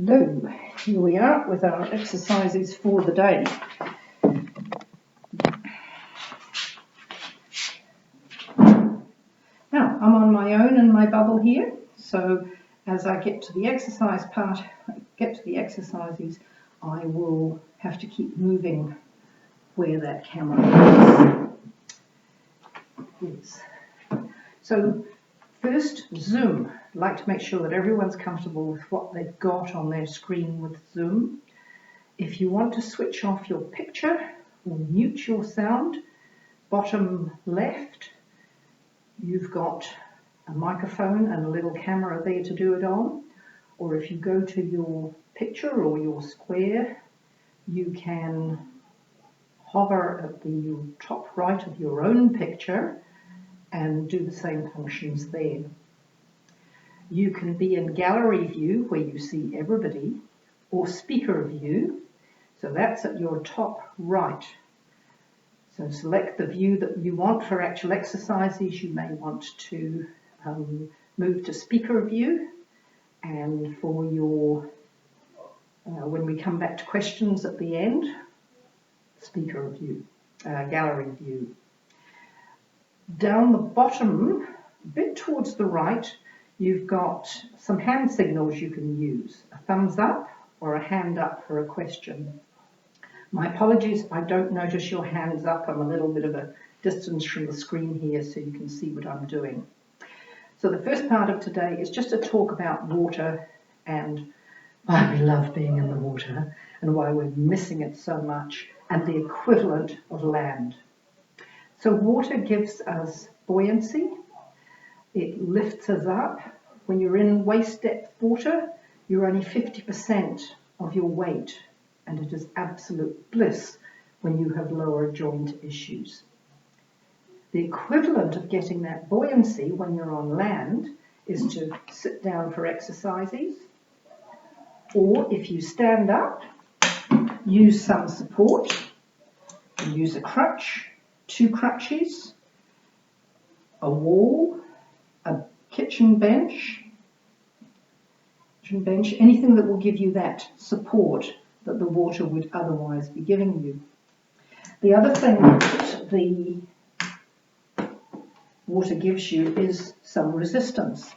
Hello, here we are with our exercises for the day. Now, I'm on my own in my bubble here, so as I get to the exercise part, exercises, I will have to keep moving where that camera is. So first, Zoom. I'd like to make sure that everyone's comfortable with what they've got on their screen with Zoom. If you want to switch off your picture or mute your sound, bottom left, you've got a microphone and a little camera there to do it on. Or if you go to your picture or your square, you can hover at the top right of your own picture and do the same functions there. You can be in gallery view where you see everybody, or speaker view, so that's at your top right. So select the view that you want for actual exercises. You may want to move to speaker view, and for your, when we come back to questions at the end, speaker view, gallery view. Down the bottom, a bit towards the right, you've got some hand signals you can use, a thumbs up or a hand up for a question. My apologies if I don't notice your hands up. I'm a little bit of a distance from the screen here so you can see what I'm doing. So the first part of today is just to talk about water and why we love being in the water and why we're missing it so much, and the equivalent of land. So water gives us buoyancy. It lifts us up. When you're in waist depth water, you're only 50% of your weight, and it is absolute bliss when you have lower joint issues. The equivalent of getting that buoyancy when you're on land is to sit down for exercises, or if you stand up, use some support. Use a crutch, 2 crutches, a wall, a kitchen bench, anything that will give you that support that the water would otherwise be giving you. The other thing that the water gives you is some resistance.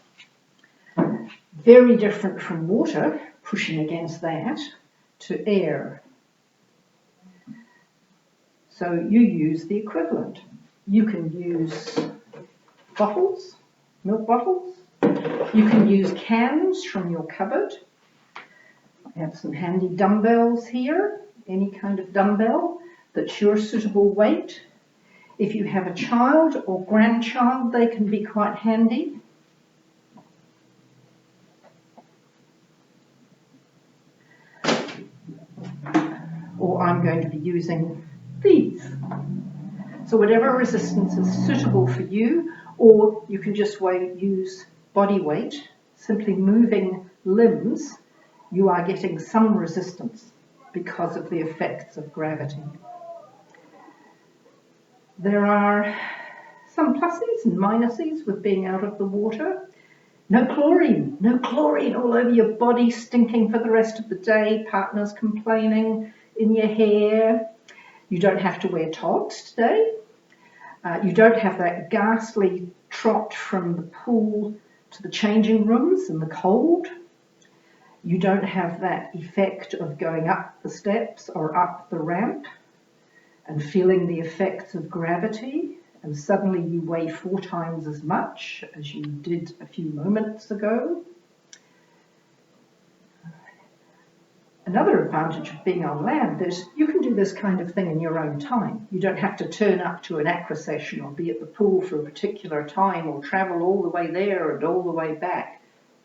Very different from water, pushing against that, to air. So you use the equivalent. You can use bottles, milk bottles. You can use cans from your cupboard. I have some handy dumbbells here, any kind of dumbbell that's your suitable weight. If you have a child or grandchild, they can be quite handy. Or I'm going to be using these. So whatever resistance is suitable for you, or you can just use body weight, simply moving limbs, you are getting some resistance because of the effects of gravity. There are some pluses and minuses with being out of the water. No chlorine all over your body, stinking for the rest of the day, partners complaining in your hair. You don't have to wear togs today. You don't have that ghastly trot from the pool to the changing rooms in the cold. You don't have that effect of going up the steps or up the ramp and feeling the effects of gravity, and suddenly you weigh 4 times as much as you did a few moments ago. Another advantage of being on land is you can do this kind of thing in your own time. You don't have to turn up to an Aqua session or be at the pool for a particular time or travel all the way there and all the way back.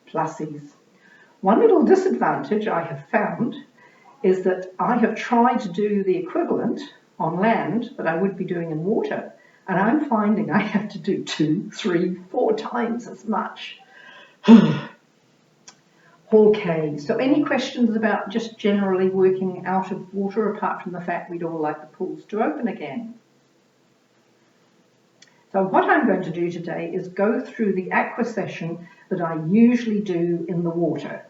Pluses. One little disadvantage I have found is that I have tried to do the equivalent on land that I would be doing in water, and I'm finding I have to do 2, 3, 4 times as much. Okay, so any questions about just generally working out of water, apart from the fact we'd all like the pools to open again? So what I'm going to do today is go through the Aqua session that I usually do in the water.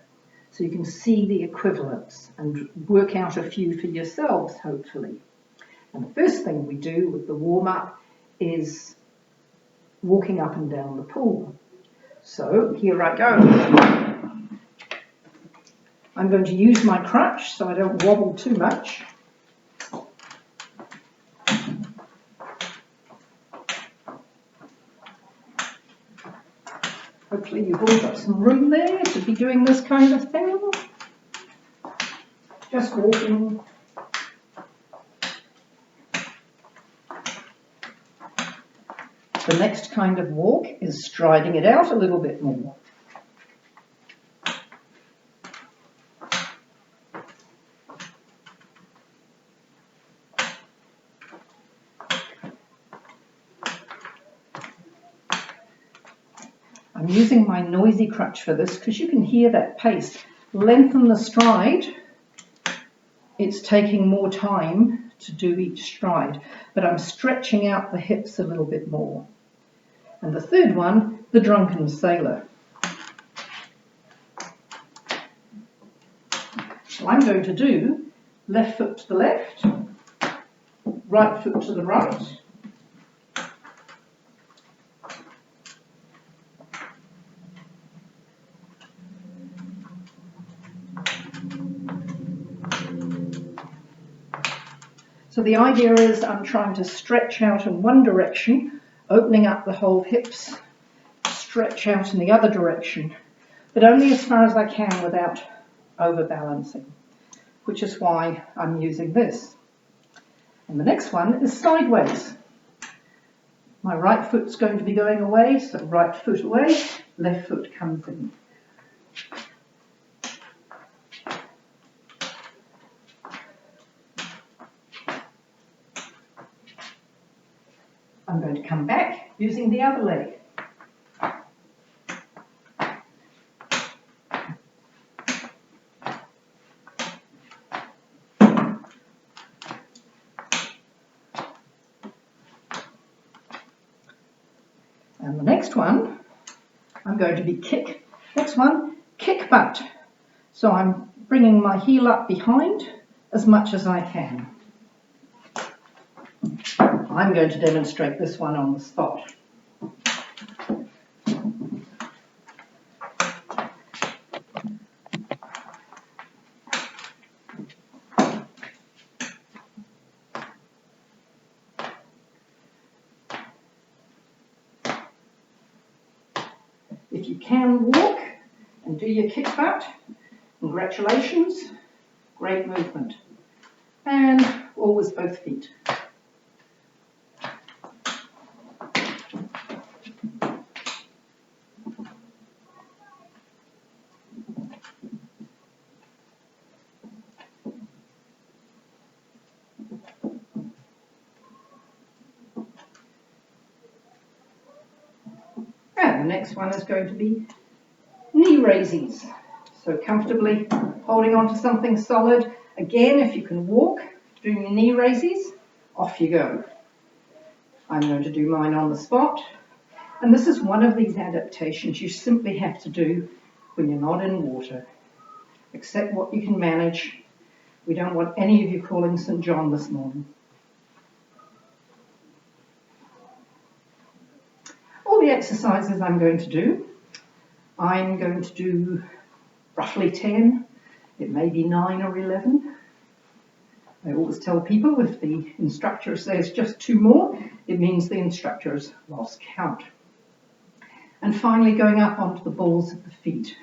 so you can see the equivalents and work out a few for yourselves, hopefully. And the first thing we do with the warm-up is walking up and down the pool. So here I go. I'm going to use my crutch so I don't wobble too much. Hopefully you've all got some room there to be doing this kind of thing. Just walking. The next kind of walk is striding it out a little bit more. I'm using my noisy crutch for this because you can hear that pace. Lengthen the stride. It's taking more time to do each stride, but I'm stretching out the hips a little bit more. And the third one, the drunken sailor. So I'm going to do left foot to the left, right foot to the right. So the idea is I'm trying to stretch out in one direction, opening up the whole hips, stretch out in the other direction, but only as far as I can without overbalancing, which is why I'm using this. And the next one is sideways. My right foot's going to be going away, so right foot away, left foot comes in. I'm going to come back using the other leg. And the next one, I'm going to be kick butt. So I'm bringing my heel up behind as much as I can. I'm going to demonstrate this one on the spot. If you can walk and do your kick butt, congratulations, great movement. And always both feet. And the next one is going to be knee raises. So comfortably holding on to something solid. Again, if you can walk, doing your knee raises, off you go. I'm going to do mine on the spot. And this is one of these adaptations you simply have to do when you're not in water. Accept what you can manage. We don't want any of you calling St. John this morning. All the exercises I'm going to do roughly 10, it may be 9 or 11. I always tell people if the instructor says just 2 more, it means the instructor has lost count. And finally going up onto the balls of the feet.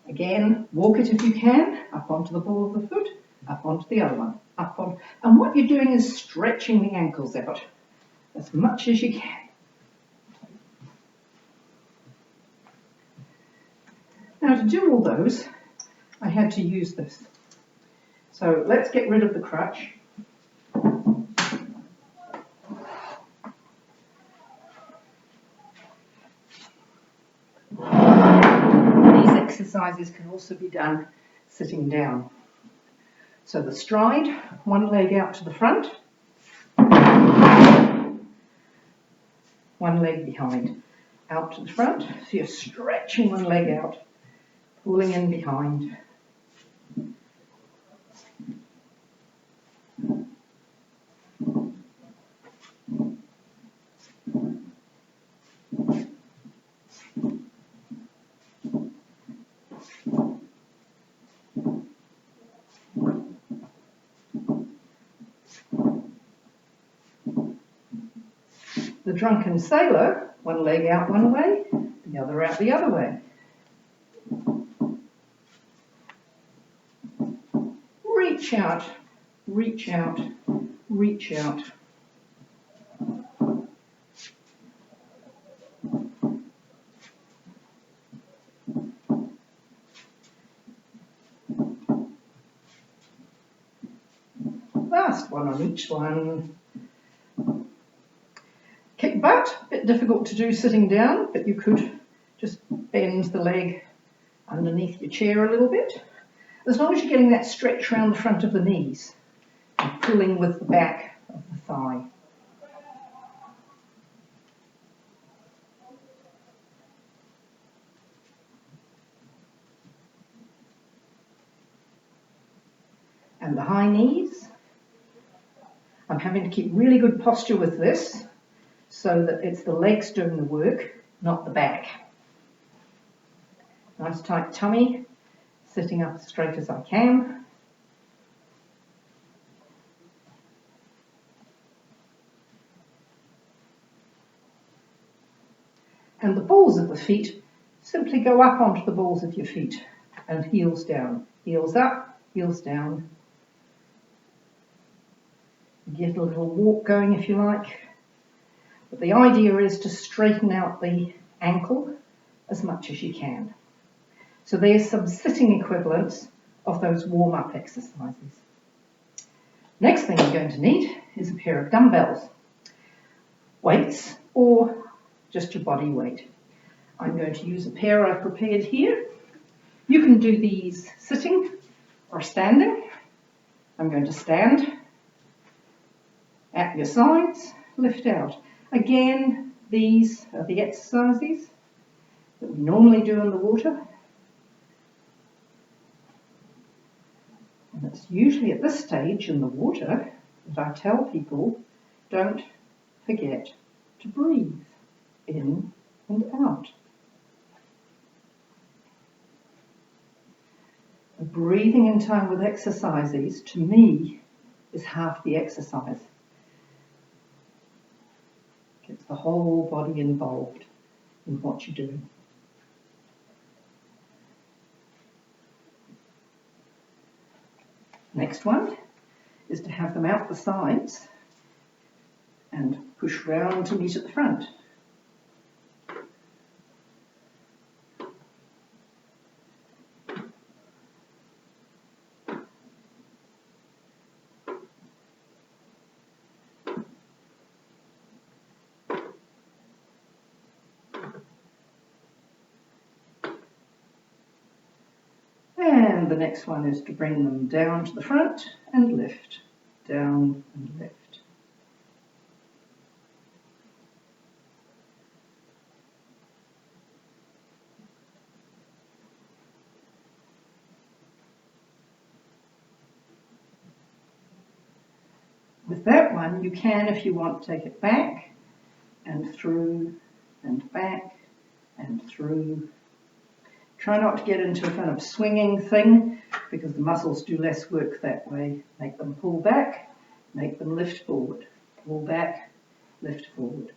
Again, walk it if you can, up onto the ball of the foot, up onto the other one, up on. And what you're doing is stretching the ankles out as much as you can. Now to do all those, I had to use this. So let's get rid of the crutch. These exercises can also be done sitting down. So the stride, one leg out to the front, one leg behind, out to the front. So you're stretching one leg out pulling in behind. The drunken sailor, one leg out one way, the other out the other way. Reach out, reach out, reach out. Last one on each one. Kick butt, a bit difficult to do sitting down, but you could just bend the leg underneath your chair a little bit. As long as you're getting that stretch around the front of the knees and pulling with the back of the thigh. And the high knees. I'm having to keep really good posture with this so that it's the legs doing the work, not the back. Nice tight tummy, sitting up as straight as I can. And the balls of the feet, simply go up onto the balls of your feet and heels down. Heels up, heels down. Get a little walk going if you like. But the idea is to straighten out the ankle as much as you can. So there's some sitting equivalents of those warm-up exercises. Next thing you're going to need is a pair of dumbbells, weights, or just your body weight. I'm going to use a pair I've prepared here. You can do these sitting or standing. I'm going to stand at your sides, lift out. Again, these are the exercises that we normally do in the water. And it's usually at this stage in the water that I tell people, don't forget to breathe in and out. Breathing in time with exercises, to me, is half the exercise. Gets the whole body involved in what you're doing. Next one is to have them out the sides and push round to meet at the front. And the next one is to bring them down to the front and lift, down and lift. With that one, you can, if you want, take it back and through and back and through. Try not to get into a kind of swinging thing because the muscles do less work that way. Make them pull back, make them lift forward. Pull back, lift forward.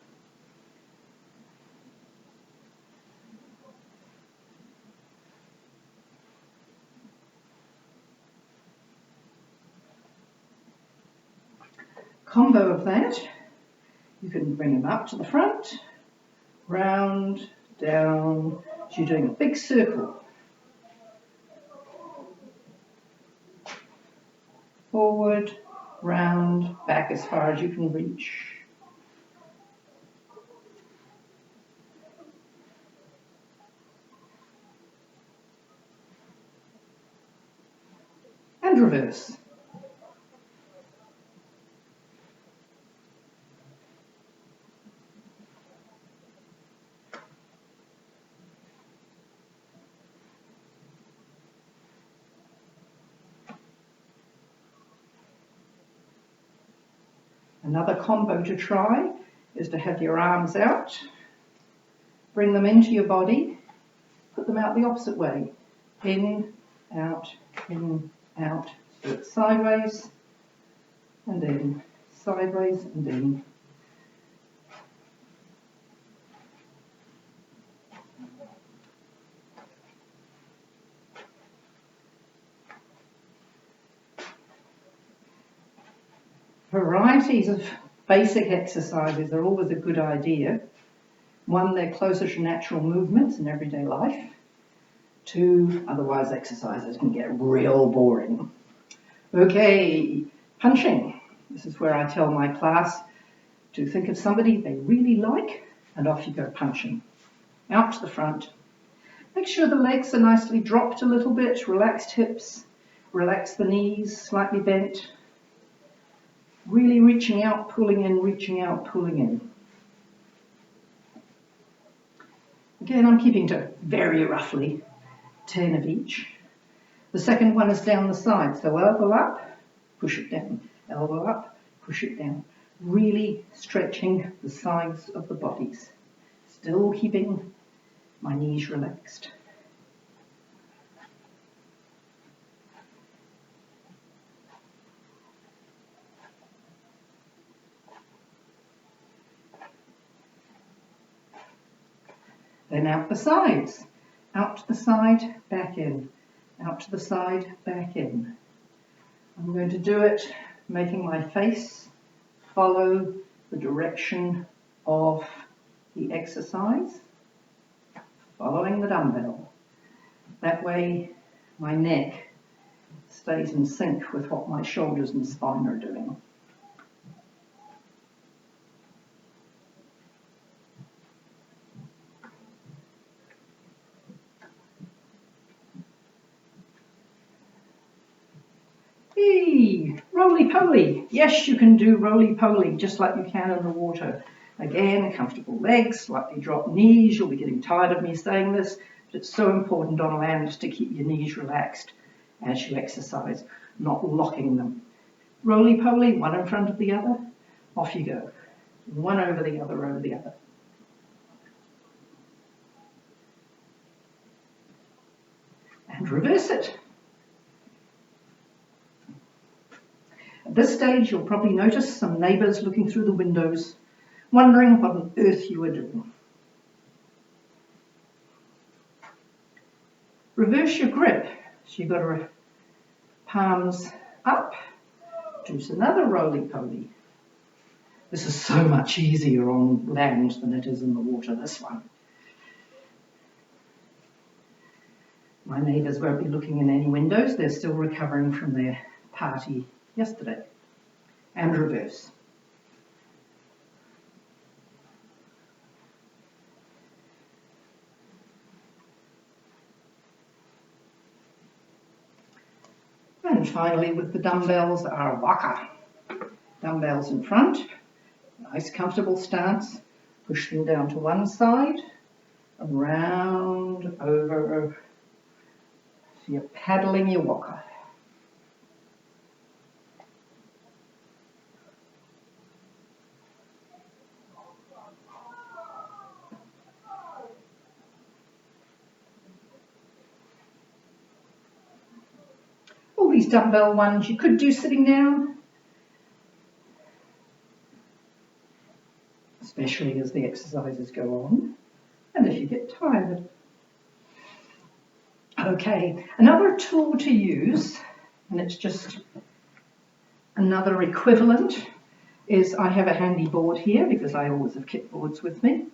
Combo of that, you can bring them up to the front, round, down. So you're doing a big circle. Forward, round, back as far as you can reach. And reverse. Another combo to try is to have your arms out, bring them into your body, put them out the opposite way. In, out, so it's sideways and in, sideways and in. Varieties of basic exercises are always a good idea. One, they're closer to natural movements in everyday life. Two, otherwise exercises can get real boring. Okay, punching. This is where I tell my class to think of somebody they really like and off you go punching. Out to the front. Make sure the legs are nicely dropped a little bit, relaxed hips, relax the knees, slightly bent. Really reaching out, pulling in, reaching out, pulling in. Again, I'm keeping to very roughly 10 of each. The second one is down the side, so elbow up, push it down, elbow up, push it down. Really stretching the sides of the bodies. Still keeping my knees relaxed. Then out the sides. Out to the side, back in. Out to the side, back in. I'm going to do it making my face follow the direction of the exercise, following the dumbbell. That way my neck stays in sync with what my shoulders and spine are doing. Hey, roly-poly. Yes, you can do roly-poly just like you can in the water. Again, comfortable legs, slightly dropped knees. You'll be getting tired of me saying this, but it's so important on land to keep your knees relaxed as you exercise, not locking them. Roly-poly, one in front of the other, off you go. One over the other, over the other. And reverse it. At this stage, you'll probably notice some neighbours looking through the windows, wondering what on earth you are doing. Reverse your grip. So you've got your palms up. Do another roly-poly. This is so much easier on land than it is in the water, this one. My neighbours won't be looking in any windows. They're still recovering from their party yesterday. And reverse. And finally with the dumbbells are Aqua. Dumbbells in front, nice comfortable stance, push them down to one side, around, over, so you're paddling your Aqua. All these dumbbell ones you could do sitting down, especially as the exercises go on, and if you get tired. Okay, another tool to use, and it's just another equivalent, is I have a handy board here because I always have kit boards with me.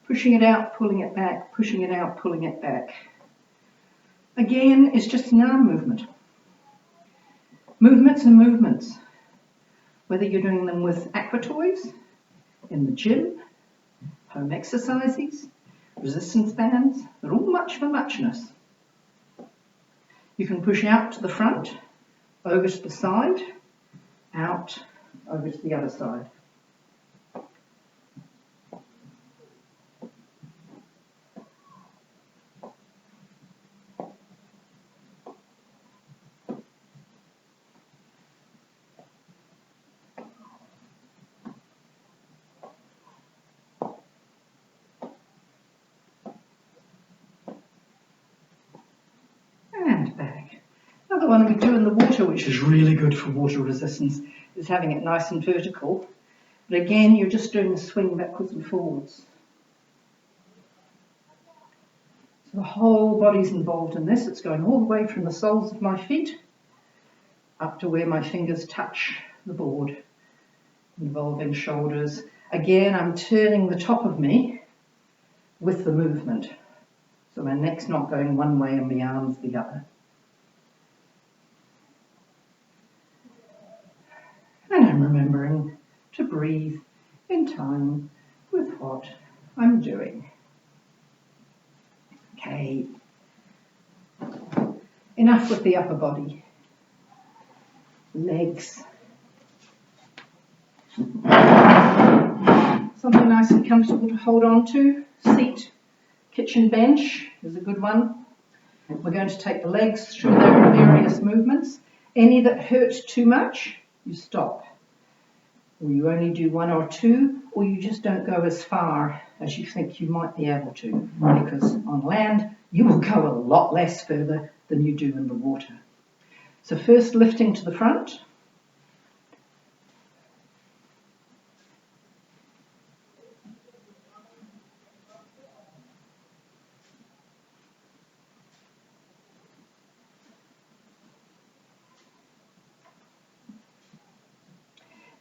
Pushing it out, pulling it back, pushing it out, pulling it back. Again, it's just an arm movement. Movements and movements. Whether you're doing them with Aqua toys, in the gym, home exercises, resistance bands, they're all much for muchness. You can push out to the front, over to the side, out, over to the other side. Another one we do in the water, which is really good for water resistance, is having it nice and vertical. But again, you're just doing a swing backwards and forwards. So the whole body's involved in this. It's going all the way from the soles of my feet up to where my fingers touch the board, involving shoulders. Again, I'm turning the top of me with the movement. So my neck's not going one way and my arms the other. And I'm remembering to breathe in time with what I'm doing. Okay, enough with the upper body. Legs. Something nice and comfortable to hold on to. Seat, kitchen bench is a good one. We're going to take the legs through their various movements. Any that hurt too much, you stop. Or you only do one or two, or you just don't go as far as you think you might be able to, because on land you will go a lot less further than you do in the water. So first lifting to the front.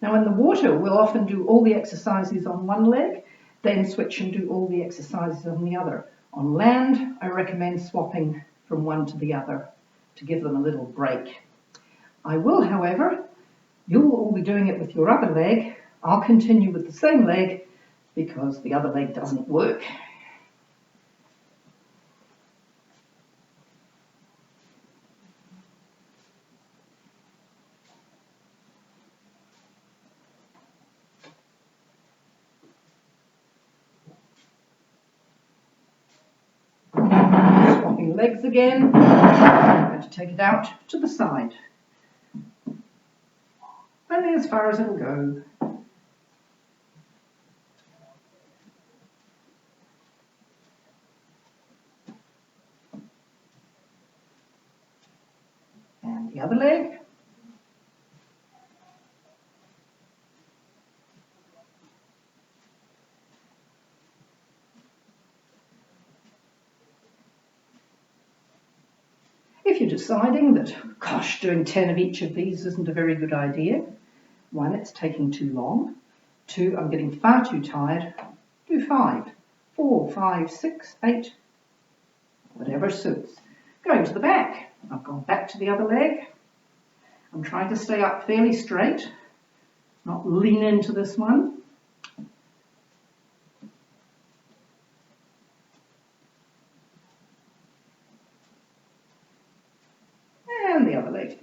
Now in the water, we'll often do all the exercises on one leg, then switch and do all the exercises on the other. On land, I recommend swapping from one to the other to give them a little break. I will, however, you'll all be doing it with your other leg. I'll continue with the same leg because the other leg doesn't work. Swapping legs again. I'm going to take it out to the side. Only as far as it'll go. And the other leg. If you're deciding that, gosh, doing 10 of each of these isn't a very good idea, one, it's taking too long. Two, I'm getting far too tired. Do 5, 4, 5, 6, 8, whatever suits. Going to the back. I've gone back to the other leg. I'm trying to stay up fairly straight, not lean into this one. And the other leg.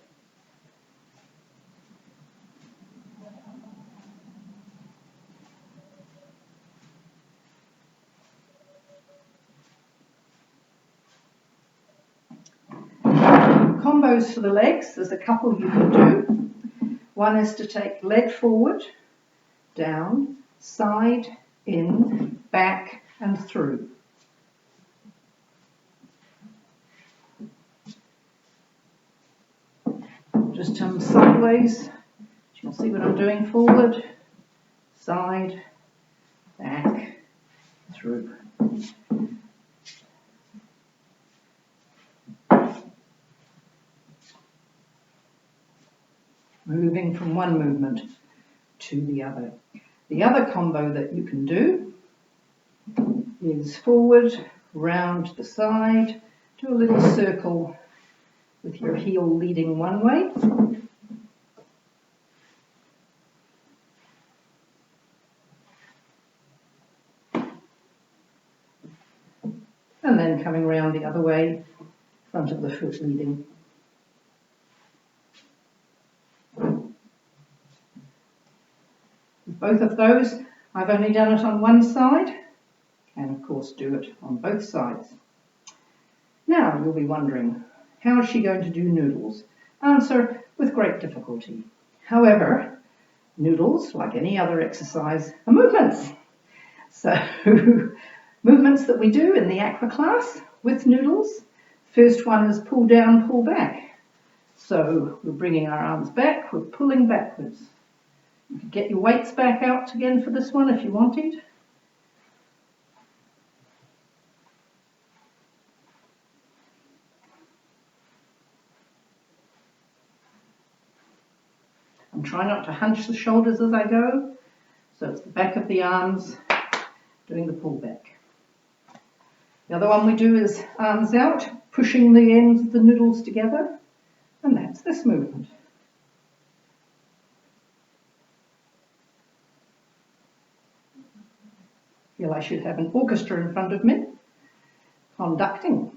Combos for the legs, there's a couple you can do. One is to take leg forward, down, side, in, back and through. Just turn sideways. You'll see what I'm doing. Forward, side, back, through. Moving from one movement to the other. The other combo that you can do is forward, round the side, do a little circle with your heel leading one way. And then coming round the other way, front of the foot leading. With both of those, I've only done it on one side, and of course do it on both sides. Now you'll be wondering, how is she going to do noodles? Answer, with great difficulty. However, noodles, like any other exercise, are movements. So, movements that we do in the Aqua class with noodles. First one is pull down, pull back. So we're bringing our arms back, we're pulling backwards. You can get your weights back out again for this one if you wanted. I'm trying not to hunch the shoulders as I go, so it's the back of the arms doing the pullback. The other one we do is arms out, pushing the ends of the noodles together, and that's this movement. I feel I should have an orchestra in front of me, conducting.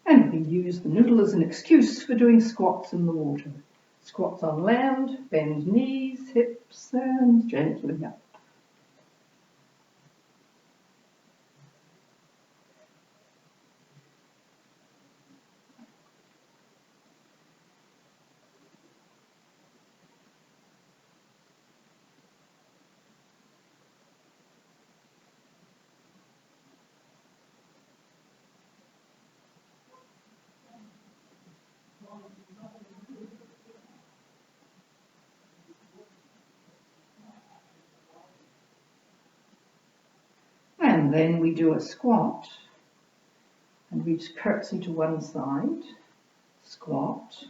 And we use the noodle as an excuse for doing squats in the water. Squats on land, bend knees, hips, and gently up. And then we do a squat, and we curtsy to one side, squat,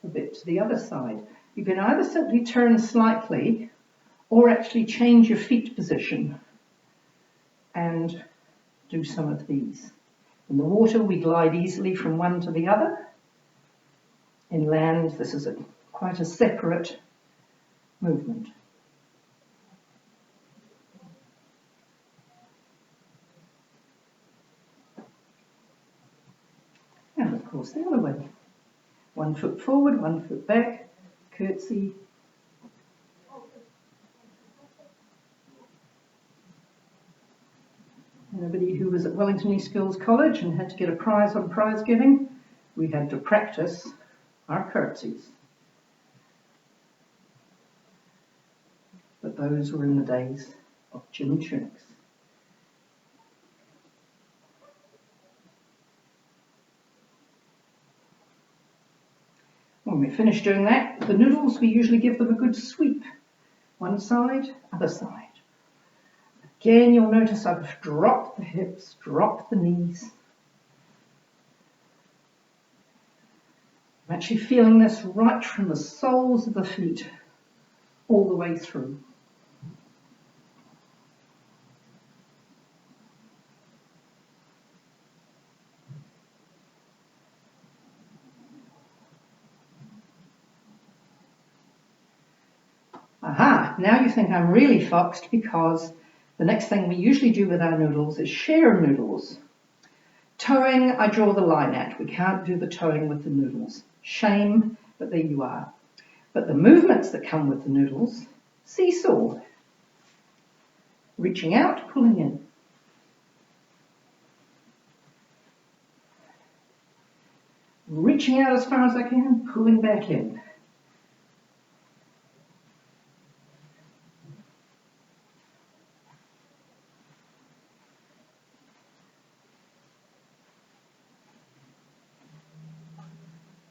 a bit to the other side. You can either simply turn slightly or actually change your feet position and do some of these. In the water we glide easily from one to the other. In land this is quite a separate movement. And of course the other way. 1 foot forward, 1 foot back, curtsy. Anybody who was at Wellington East Girls College and had to get a prize on prize giving, we had to practice our curtsies. But those were in the days of gym tunics. When we finish doing that, the noodles, we usually give them a good sweep. One side, other side. Again, you'll notice I've dropped the hips, dropped the knees. I'm actually feeling this right from the soles of the feet all the way through. Aha, now you think I'm really foxed because the next thing we usually do with our noodles is share noodles. Towing, I draw the line at. We can't do the towing with the noodles. Shame, but there you are. But the movements that come with the noodles, seesaw. Reaching out, pulling in. Reaching out as far as I can, pulling back in.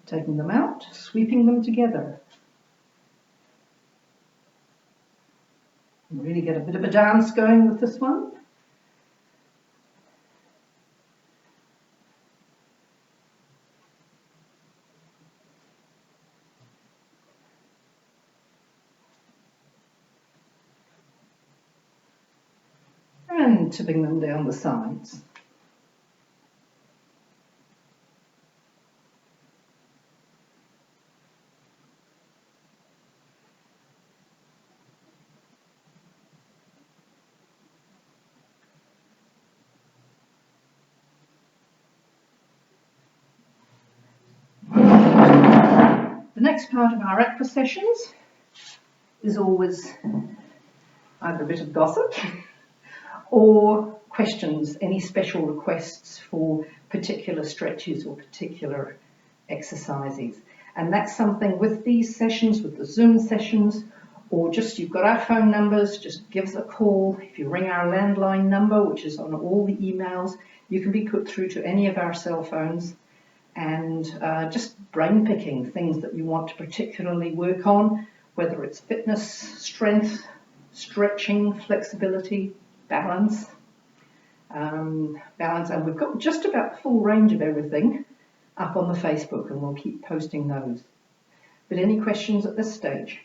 Taking them out, sweeping them together. Really get a bit of a dance going with this one. And tipping them down the sides. The next part of our Aqua sessions is always either a bit of gossip or questions, any special requests for particular stretches or particular exercises. And that's something with these sessions, with the Zoom sessions, or just you've got our phone numbers, just give us a call. If you ring our landline number, which is on all the emails, you can be put through to any of our cell phones, and just brain picking things that you want to particularly work on, whether it's fitness, strength, stretching, flexibility, balance, and we've got just about the full range of everything up on the Facebook, and we'll keep posting those. But any questions at this stage?